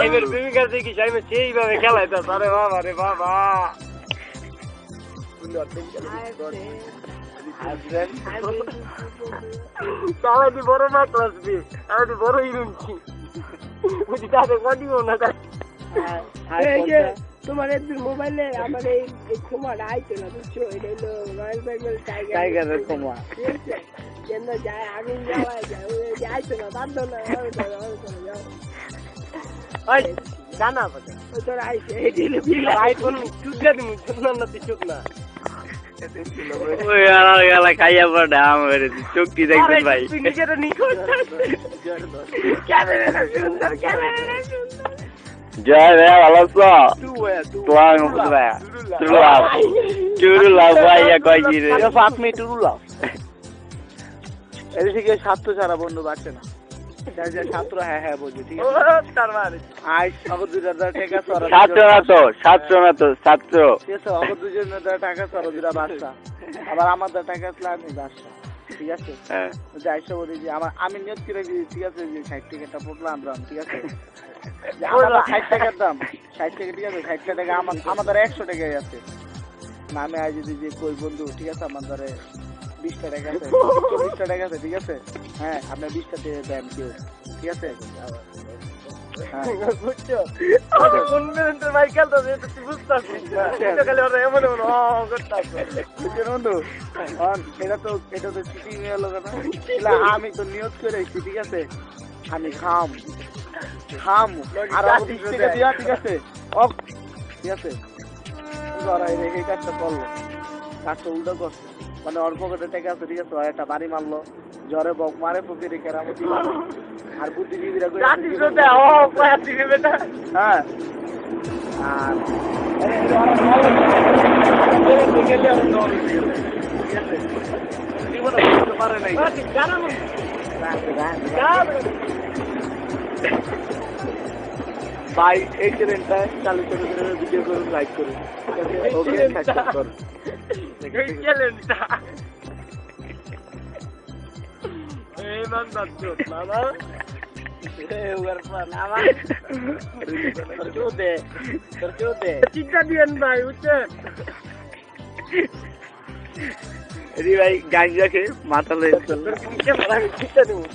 এবার তুমি কাছে কি সাইমে সেইভাবে খেলাইতো আরে বাবা রে বাবা তাহলে বড় না ক্লাস বি আমি বড় ইউনিটি বুঝি তাদের কদিও না তোমার একদিন মোবাইলে আমার এই ক্ষমাটা আইতো না বুঝছো, এটা হলো রয়্যাল বেঙ্গল টাইগারের ক্ষমা কেন যায় আগুন জ্বালায় যায় আইতো না বাধ্য না জানা তোর আইছে আইফোন চুদা দিমু চুদনা না চুদ না ওই আলা খাইয়া পড়া আমার চুক্তি দেখবেন ভাই তুই নিজেটা নিখোঁজ ক্যামেরা সুন্দর ক্যামেরা সুন্দর জয় ভাই ভালো আছো তোমার মতো ভাই টুরুলা ভাইয়া কই কি রে ফাতমি টুরুলা এই থেকে ছাত্র ছাড়া বন্ধু বাড়ছে না ছাত্র হ্যাঁ হ্যাঁ বলছি ঠিক আছে তার মানে আই আগর 2000 টাকা সরা ছাত্র ঠিক আছে আগর 2000 টাকা সরা দিরা বাচ্চা আবার আমাদের টাকা আমি বাচ্চা ঠিক আছে হ্যাঁ যাইছো বলি যে আমি নিয়ত করে ঠিক আছে যে 60 টাকাটা পড়লাম ঠিক আছে আমার 60 টাকার দাম 60 টাকা ঠিক আছে 60 টাকা আমাদের 100 টাকাই আছে না আমি আজ যদি যে কই বন্ধু ঠিক আছে আমাদের 20 টাকা আছে 40 টাকা আছে ঠিক আছে হ্যাঁ আপনি 20 টাকা দেন কেউ ঠিক আছে বুঝছো কনফিডেন্টের ভাই খেলতো যে তুই বুঝতাছিস এটা খালি ওরা এমন এমন করতাছে বুঝছো বন্ধু এটা তো চিটিং হলো না আমি তো নিয়ত করে আইছি ঠিক আছে আমি খাম আর 20 টাকা দিয়া ঠিক আছে ঠিক আছে ওরা এই কাজটা করলো কাজটা উল্টো করছে মানে ওর পকেটে টাকা আছে ঠিক আছে একটা বাড়ি মারলো জ্বরে বক মারে ফকিরে কেরামতি আর বুদ্ধিজীবীরা হ্যাঁ ভাই এই চ্যানেলটা চালু করে ভিডিও করুন লাইক করুন ওকে সাবস্ক্রাইব করুন এই চ্যানেলটা এই মান দাঁতো বাবা চিন্তা দিয়েন ভাই বুঝছেন ভাই গাঞ্জা খেয়ে মাথা লয়ে চিন্তা দেবো